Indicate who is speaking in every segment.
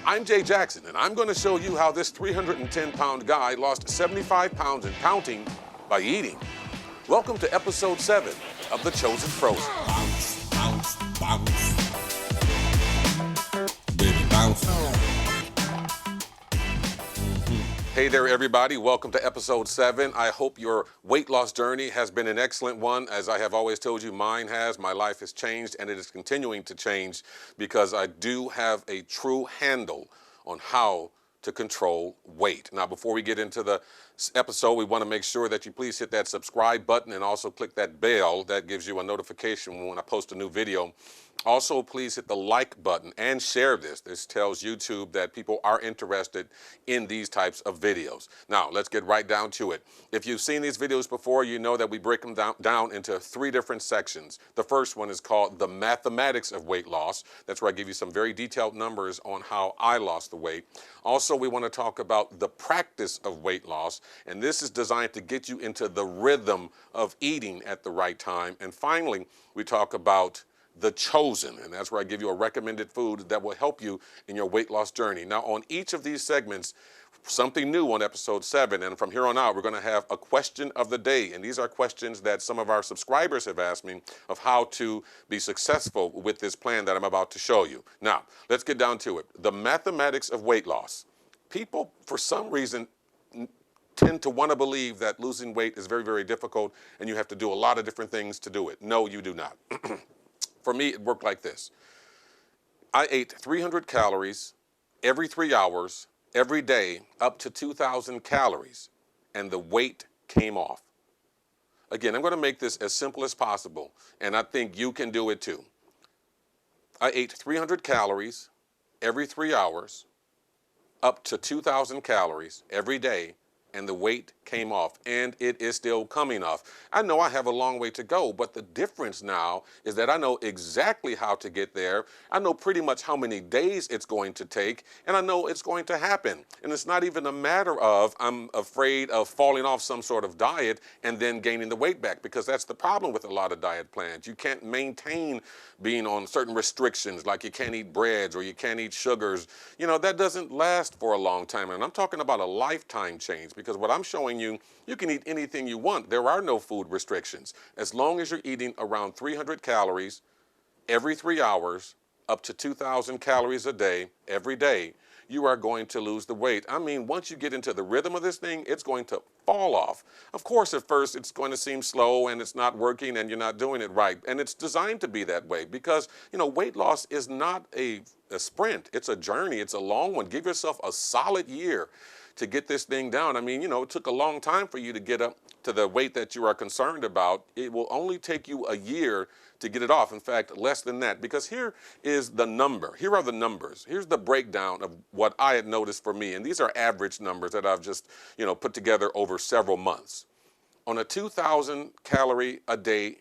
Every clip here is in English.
Speaker 1: I'm Jay Jackson, and I'm going to show you how this 310-pound guy lost 75 pounds and counting by eating. Welcome to episode 7 of The Chosen Frozen.
Speaker 2: Bounce, bounce, bounce. Baby, bounce.
Speaker 1: Hey there, everybody. Welcome to episode 7. I hope your weight loss journey has been an excellent one. As I have always told you, mine has. My life has changed, and it is continuing to change because I do have a true handle on how to control weight. Now, before we get into the episode, we want to make sure that you please hit that subscribe button and also click that bell that gives you a notification when I post a new video. Also, please hit the like button and share this. This tells YouTube that people are interested in these types of videos. Now, let's get right down to it. If you've seen these videos before, you know that we break them down into 3 different sections. The first one is called the mathematics of weight loss. That's where I give you some very detailed numbers on how I lost the weight. Also, we want to talk about the practice of weight loss, and this is designed to get you into the rhythm of eating at the right time. And finally, we talk about The Chosen, and that's where I give you a recommended food that will help you in your weight loss journey. Now, on each of these segments, something new on episode 7, and from here on out, we're going to have a question of the day, and these are questions that some of our subscribers have asked me of how to be successful with this plan that I'm about to show you. Now, let's get down to it. The mathematics of weight loss. People, for some reason, tend to want to believe that losing weight is very, very difficult, and you have to do a lot of different things to do it. No, you do not. For me, it worked like this. I ate 300 calories every 3 hours, every day, up to 2,000 calories, and the weight came off. Again, I'm going to make this as simple as possible, and I think you can do it too. I ate 300 calories every 3 hours, up to 2,000 calories every day, and the weight came off, and it is still coming off. I know I have a long way to go, but the difference now is that I know exactly how to get there. I know pretty much how many days it's going to take, and I know it's going to happen. And it's not even a matter of I'm afraid of falling off some sort of diet and then gaining the weight back, because that's the problem with a lot of diet plans. You can't maintain being on certain restrictions, like you can't eat breads or you can't eat sugars. You know, that doesn't last for a long time, and I'm talking about a lifetime change, because what I'm showing you, you can eat anything you want. There are no food restrictions. As long as you're eating around 300 calories every 3 hours, up to 2,000 calories a day, every day, you are going to lose the weight. I mean, once you get into the rhythm of this thing, it's going to fall off. Of course, at first, it's going to seem slow and it's not working and you're not doing it right. And it's designed to be that way because, you know, weight loss is not a sprint. It's a journey. It's a long one. Give yourself a solid year to get this thing down. I mean, you know, it took a long time for you to get up to the weight that you are concerned about. It will only take you a year to get it off. In fact, less than that, because here is the number. Here are the numbers. Here's the breakdown of what I had noticed for me. And these are average numbers that I've just, you know, put together over several months. On a 2,000 calorie a day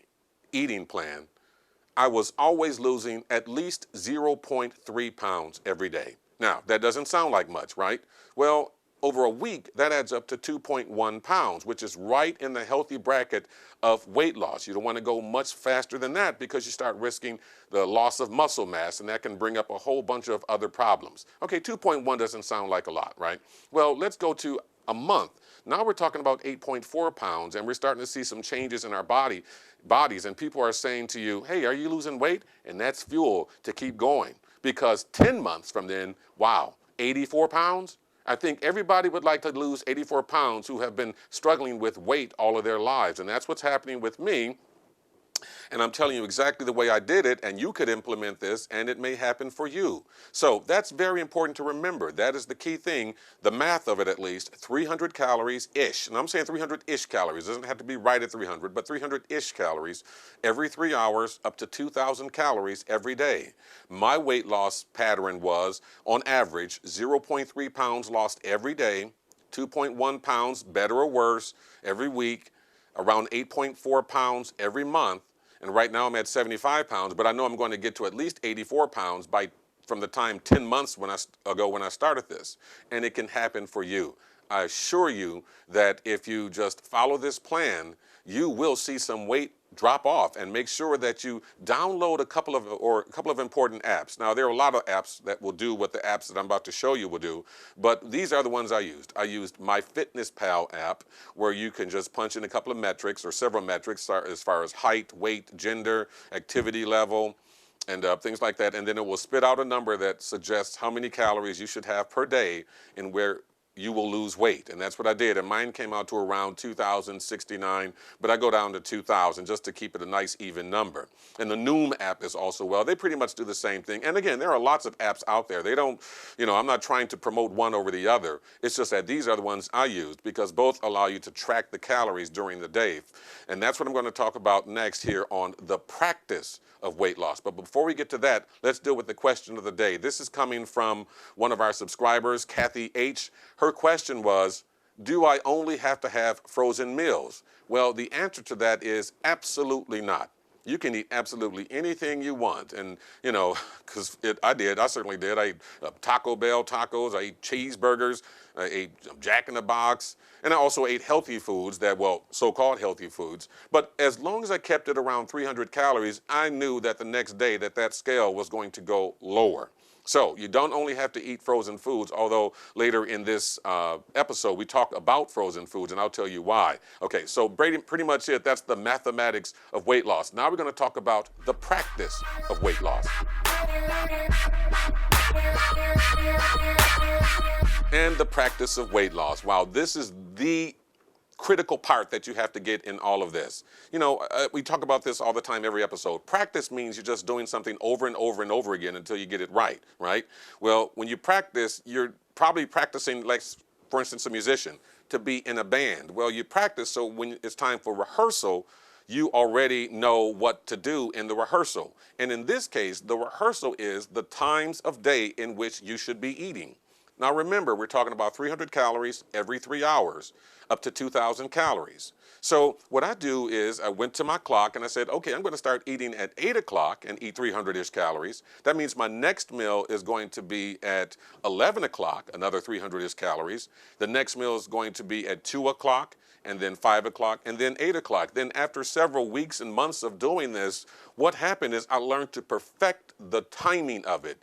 Speaker 1: eating plan, I was always losing at least 0.3 pounds every day. Now, that doesn't sound like much, right? Well, over a week, that adds up to 2.1 pounds, which is right in the healthy bracket of weight loss. You don't want to go much faster than that because you start risking the loss of muscle mass, and that can bring up a whole bunch of other problems. Okay, 2.1 doesn't sound like a lot, right? Well, let's go to a month. Now we're talking about 8.4 pounds, and we're starting to see some changes in our bodies, and people are saying to you, hey, are you losing weight? And that's fuel to keep going, because 10 months from then, wow, 84 pounds? I think everybody would like to lose 84 pounds who have been struggling with weight all of their lives, and that's what's happening with me. And I'm telling you exactly the way I did it, and you could implement this, and it may happen for you. So that's very important to remember. That is the key thing, the math of it at least, 300 calories-ish. And I'm saying 300-ish calories. It doesn't have to be right at 300, but 300-ish calories every 3 hours, up to 2,000 calories every day. My weight loss pattern was, on average, 0.3 pounds lost every day, 2.1 pounds, better or worse, every week, around 8.4 pounds every month. And right now I'm at 75 pounds, but I know I'm going to get to at least 84 pounds from the time 10 months ago when I started this. And it can happen for you. I assure you that if you just follow this plan, you will see some weight drop off, and make sure that you download a couple of important apps. Now, there are a lot of apps that will do what the apps that I'm about to show you will do, but these are the ones I used. I used MyFitnessPal app, where you can just punch in a couple of metrics or several metrics as far as height, weight, gender, activity level, and things like that, and then it will spit out a number that suggests how many calories you should have per day and where you will lose weight. And that's what I did. And mine came out to around 2,069, but I go down to 2,000 just to keep it a nice even number. And the Noom app is also well. They pretty much do the same thing. And again, there are lots of apps out there. They don't, I'm not trying to promote one over the other. It's just that these are the ones I used because both allow you to track the calories during the day. And that's what I'm going to talk about next here on the practice of weight loss. But before we get to that, let's deal with the question of the day. This is coming from one of our subscribers, Kathy H. Her question was, do I only have to have frozen meals? Well, the answer to that is absolutely not. You can eat absolutely anything you want. And, because I certainly did. I ate Taco Bell tacos, I ate cheeseburgers, I ate Jack in the Box, and I also ate healthy foods so-called healthy foods. But as long as I kept it around 300 calories, I knew that the next day that scale was going to go lower. So you don't only have to eat frozen foods, although later in this episode we talk about frozen foods, and I'll tell you why. Okay, so pretty much that's the mathematics of weight loss. Now we're going to talk about the practice of weight loss. And the practice of weight loss. Wow, this is the critical part that you have to get in all of this. We talk about this all the time, every episode. Practice means you're just doing something over and over and over again until you get it right? Well, when you practice, you're probably practicing, like, for instance, a musician, to be in a band. Well, you practice so when it's time for rehearsal, you already know what to do in the rehearsal. And in this case, the rehearsal is the times of day in which you should be eating. Now remember, we're talking about 300 calories every 3 hours, up to 2,000 calories. So what I do is I went to my clock and I said, okay, I'm going to start eating at 8 o'clock and eat 300-ish calories. That means my next meal is going to be at 11 o'clock, another 300-ish calories. The next meal is going to be at 2 o'clock, and then 5 o'clock, and then 8 o'clock. Then after several weeks and months of doing this, what happened is I learned to perfect the timing of it.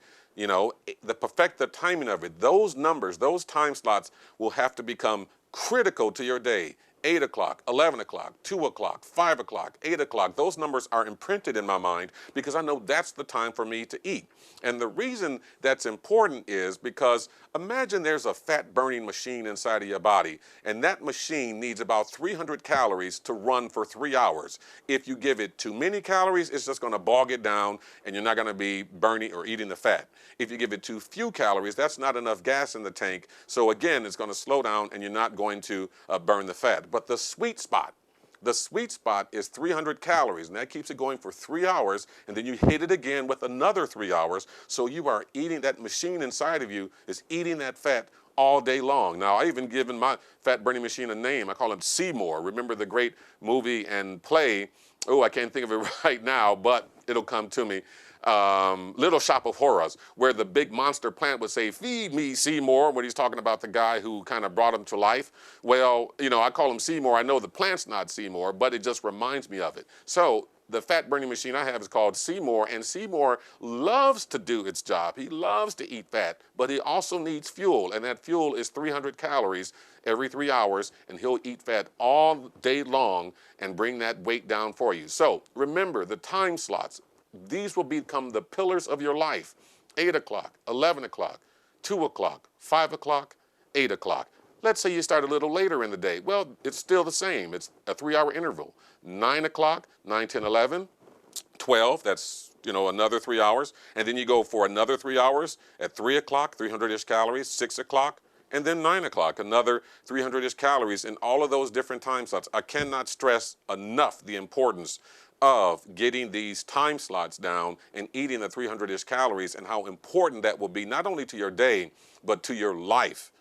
Speaker 1: Perfect the timing of it. Those numbers, those time slots will have to become critical to your day. 8 o'clock, 11 o'clock, 2 o'clock, 5 o'clock, 8 o'clock. Those numbers are imprinted in my mind because I know that's the time for me to eat. And the reason that's important is because imagine there's a fat burning machine inside of your body, and that machine needs about 300 calories to run for 3 hours. If you give it too many calories, it's just going to bog it down and you're not going to be burning or eating the fat. If you give it too few calories, that's not enough gas in the tank. So again, it's going to slow down and you're not going to burn the fat. But the sweet spot is 300 calories, and that keeps it going for 3 hours, and then you hit it again with another 3 hours. So you are eating, that machine inside of you is eating that fat all day long. Now, I even given my fat burning machine a name. I call him Seymour. Remember the great movie and play? Oh, I can't think of it right now, but it'll come to me. Little Shop of Horrors, where the big monster plant would say, "Feed me, Seymour," when he's talking about the guy who kind of brought him to life. Well, I call him Seymour. I know the plant's not Seymour, but it just reminds me of it. So the fat burning machine I have is called Seymour, and Seymour loves to do its job. He loves to eat fat, but he also needs fuel, and that fuel is 300 calories every 3 hours, and he'll eat fat all day long and bring that weight down for you. So remember the time slots. These will become the pillars of your life. 8 o'clock, 11 o'clock, 2 o'clock, 5 o'clock, 8 o'clock. Let's say you start a little later in the day. Well, it's still the same. It's a 3-hour interval. 9 o'clock, 9, 10, 11, 12, that's, another 3 hours. And then you go for another 3 hours at 3 o'clock, 300-ish calories, 6 o'clock, and then 9 o'clock, another 300-ish calories in all of those different time slots. I cannot stress enough the importance of getting these time slots down and eating the 300-ish calories, and how important that will be not only to your day, but to your life.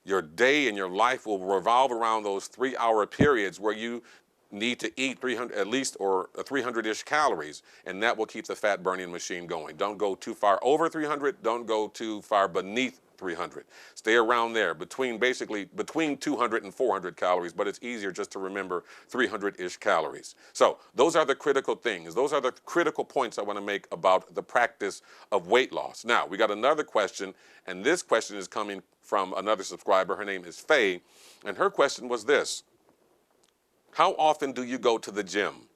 Speaker 1: Your day and your life will revolve around those 3-hour periods where you need to eat 300 at least, or 300-ish calories, and that will keep the fat burning machine going. Don't go too far over 300, don't go too far beneath 300. Stay around there basically between 200 and 400 calories, but it's easier just to remember 300-ish calories. So those are the critical things. Those are the critical points I want to make about the practice of weight loss. Now, we got another question, and this question is coming from another subscriber. Her name is Faye, and her question was this: how often do you go to the gym?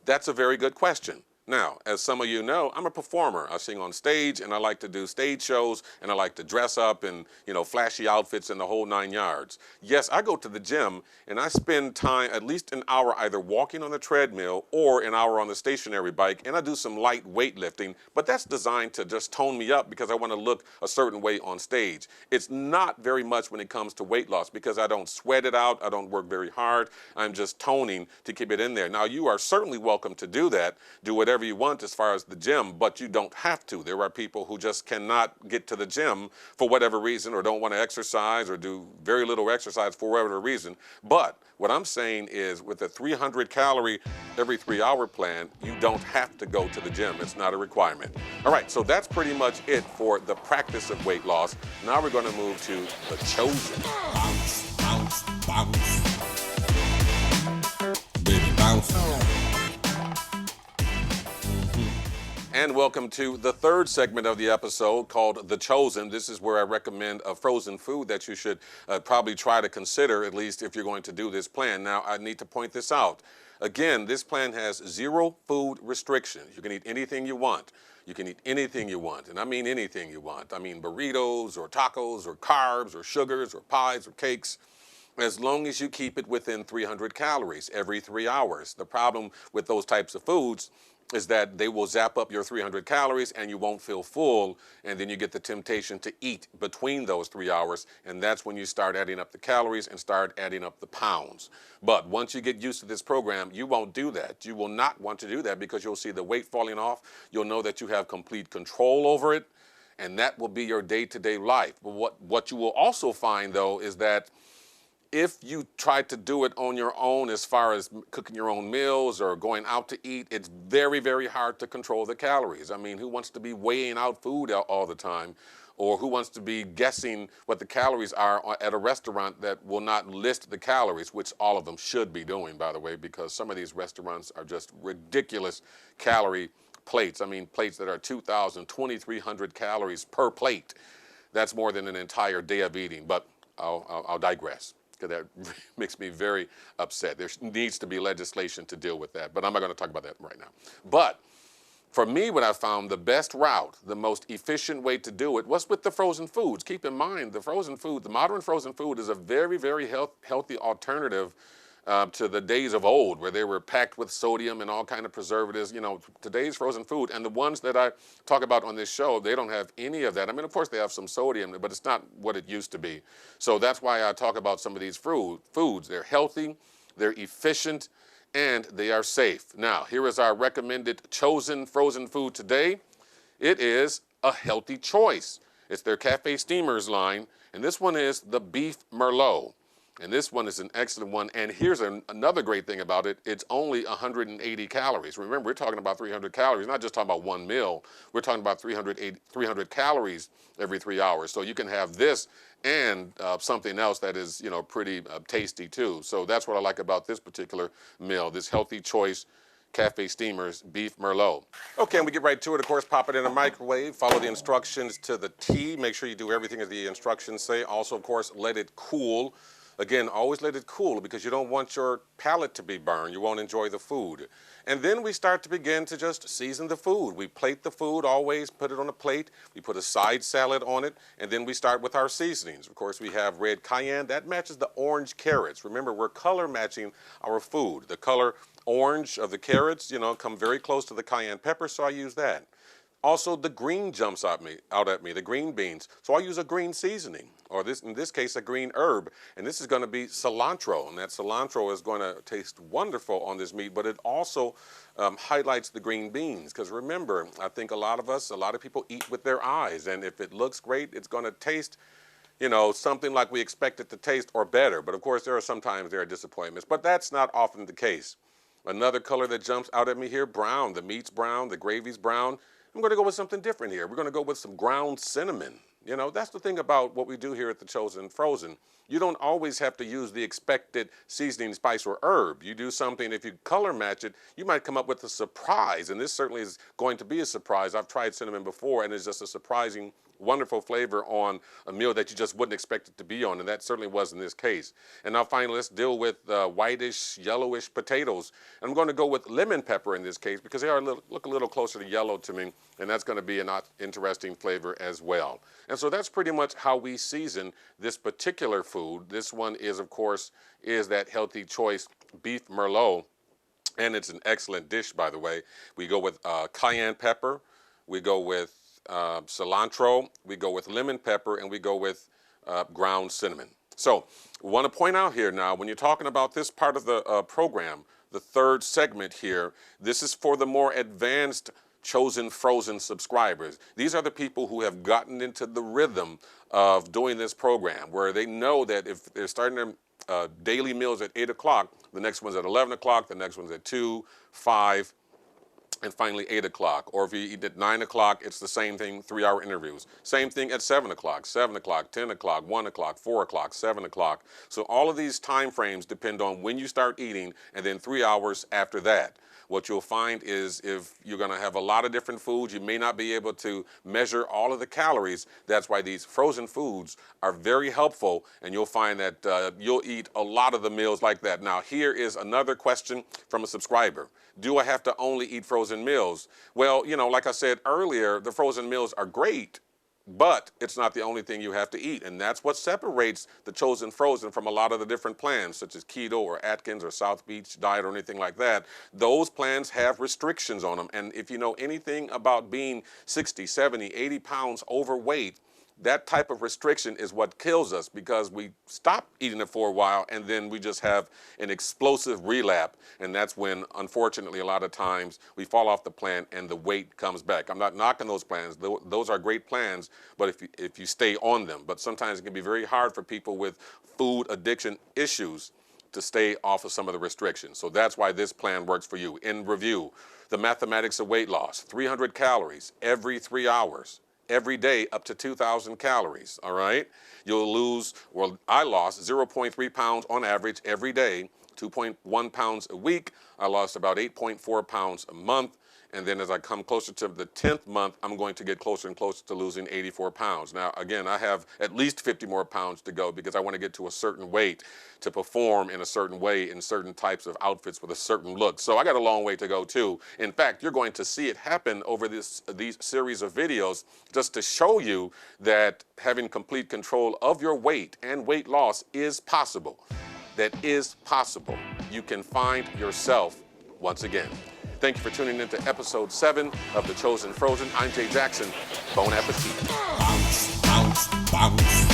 Speaker 1: That's a very good question. Now, as some of you know, I'm a performer. I sing on stage, and I like to do stage shows, and I like to dress up in, flashy outfits and the whole 9 yards. Yes, I go to the gym, and I spend time, at least an hour, either walking on the treadmill or an hour on the stationary bike, and I do some light weightlifting, but that's designed to just tone me up because I want to look a certain way on stage. It's not very much when it comes to weight loss because I don't sweat it out, I don't work very hard, I'm just toning to keep it in there. Now, you are certainly welcome to do that, do whatever you want as far as the gym, but you don't have to. There are people who just cannot get to the gym for whatever reason, or don't want to exercise, or do very little exercise for whatever reason. But what I'm saying is, with a 300 calorie every 3-hour plan, you don't have to go to the gym. It's not a requirement. All right, so that's pretty much it for the practice of weight loss. Now we're going to move to The Chosen.
Speaker 2: Bounce, bounce, bounce. Baby, bounce.
Speaker 1: And welcome to the third segment of the episode called The Chosen. This is where I recommend a frozen food that you should probably try to consider, at least if you're going to do this plan. Now, I need to point this out. Again, this plan has 0 food restrictions. You can eat anything you want. You can eat anything you want, and I mean anything you want. I mean burritos or tacos or carbs or sugars or pies or cakes, as long as you keep it within 300 calories every 3 hours. The problem with those types of foods is that they will zap up your 300 calories and you won't feel full, and then you get the temptation to eat between those 3 hours, and that's when you start adding up the calories and start adding up the pounds. But once you get used to this program, you won't do that. You will not want to do that because you'll see the weight falling off. You'll know that you have complete control over it, and that will be your day-to-day life. But what you will also find, though, is that if you try to do it on your own, as far as cooking your own meals or going out to eat, it's very, very hard to control the calories. I mean, who wants to be weighing out food all the time? Or who wants to be guessing what the calories are at a restaurant that will not list the calories, which all of them should be doing, by the way, because some of these restaurants are just ridiculous calorie plates. I mean, plates that are 2,000, 2,300 calories per plate. That's more than an entire day of eating, but I'll digress, because that makes me very upset. There needs to be legislation to deal with that, but I'm not going to talk about that right now. But for me, what I found the best route, the most efficient way to do it was with the frozen foods. Keep in mind, the frozen food, the modern frozen food is a very, very healthy alternative to the days of old, where they were packed with sodium and all kind of preservatives. You know, today's frozen food, and the ones that I talk about on this show, they don't have any of that. I mean, of course they have some sodium, but it's not what it used to be. So that's why I talk about some of these foods. They're healthy, they're efficient, and they are safe. Now, here is our recommended chosen frozen food today. It is a healthy choice. It's their Cafe Steamers line, and this one is the Beef Merlot. And this one is an excellent one. And here's another great thing about it. It's only 180 calories. Remember, we're talking about 300 calories, not just talking about one meal. We're talking about 300 calories every 3 hours. So you can have this and something else that is, pretty tasty too. So that's what I like about this particular meal, this healthy choice Cafe Steamers Beef Merlot. Okay, and we get right to it. Of course, pop it in a microwave. Follow the instructions to the T. Make sure you do everything as the instructions say. Also, of course, let it cool. Again, always let it cool because you don't want your palate to be burned. You won't enjoy the food. And then we start to begin to just season the food. We plate the food, always put it on a plate. We put a side salad on it, and then we start with our seasonings. Of course, we have red cayenne. That matches the orange carrots. Remember, we're color matching our food. The color orange of the carrots, come very close to the cayenne pepper, so I use that. Also, the green jumps out at me, the green beans. So I use a green seasoning, or in this case, a green herb. And this is going to be cilantro. And that cilantro is going to taste wonderful on this meat, but it also highlights the green beans. Because remember, I think a lot of people eat with their eyes. And if it looks great, it's going to taste, something like we expect it to taste or better. But of course, there are disappointments. But that's not often the case. Another color that jumps out at me here, brown. The meat's brown, the gravy's brown. I'm going to go with something different here. We're going to go with some ground cinnamon. You know, that's the thing about what we do here at The Chosen Frozen. You don't always have to use the expected seasoning, spice, or herb. You do something, if you color match it, you might come up with a surprise. And this certainly is going to be a surprise. I've tried cinnamon before, and it's just a surprising, wonderful flavor on a meal that you just wouldn't expect it to be on, and that certainly was in this case. And now finally, let's deal with whitish, yellowish potatoes. And I'm going to go with lemon pepper in this case because they look a little closer to yellow to me, and that's going to be an interesting flavor as well. And so that's pretty much how we season this particular food. This one is, of course, is that healthy choice beef merlot, and it's an excellent dish, by the way. We go with cayenne pepper, we go with cilantro, we go with lemon pepper, and we go with ground cinnamon. So I want to point out here now, when you're talking about this part of the program, the third segment here, this is for the more advanced Chosen Frozen subscribers. These are the people who have gotten into the rhythm of doing this program, where they know that if they're starting their daily meals at 8 o'clock, the next one's at 11 o'clock, the next one's at 2, 5, and finally 8 o'clock. Or if you eat at 9 o'clock, it's the same thing, 3-hour interviews. Same thing at 7 o'clock, 7 o'clock, 10 o'clock, 1 o'clock, 4 o'clock, 7 o'clock. So all of these time frames depend on when you start eating and then 3 hours after that. What you'll find is if you're going to have a lot of different foods, you may not be able to measure all of the calories. That's why these frozen foods are very helpful, and you'll find that you'll eat a lot of the meals like that. Now, here is another question from a subscriber. Do I have to only eat frozen meals? Well, you know, like I said earlier, the frozen meals are great, but it's not the only thing you have to eat, and that's what separates the Chosen Frozen from a lot of the different plans, such as Keto or Atkins or South Beach Diet or anything like that. Those plans have restrictions on them, and if you know anything about being 60, 70, 80 pounds overweight, that type of restriction is what kills us, because we stop eating it for a while and then we just have an explosive relapse, and that's when, unfortunately, a lot of times we fall off the plan and the weight comes back. I'm not knocking those plans. Those are great plans, but if you stay on them. But sometimes it can be very hard for people with food addiction issues to stay off of some of the restrictions. So that's why this plan works for you. In review, the mathematics of weight loss: 300 calories every 3 hours. Every day up to 2,000 calories, all right? You'll lose, well, I lost 0.3 pounds on average every day, 2.1 pounds a week. I lost about 8.4 pounds a month. And then as I come closer to the 10th month, I'm going to get closer and closer to losing 84 pounds. Now, again, I have at least 50 more pounds to go because I want to get to a certain weight to perform in a certain way in certain types of outfits with a certain look. So I got a long way to go too. In fact, you're going to see it happen over these series of videos just to show you that having complete control of your weight and weight loss is possible. That is possible. You can find yourself once again. Thank you for tuning in to episode 7 of The Chosen Frozen. I'm Jay Jackson. Bon appetit.
Speaker 2: Bounce, bounce, bounce.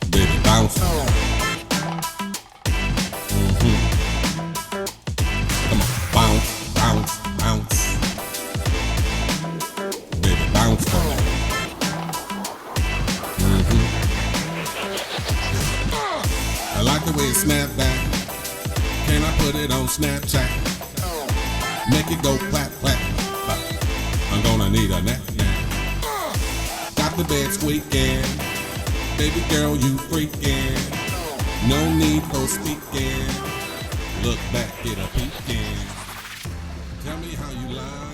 Speaker 2: Baby, bounce. Come on, bounce, bounce, bounce. Baby, bounce. I like the way it snap back. Can I put it on Snapchat? Make it go clap, clap, clap. I'm gonna need a nap, nap. Got the bed squeaking. Baby girl, you freaking. No need for speaking. Look back, get a peeking. Tell me how you lie.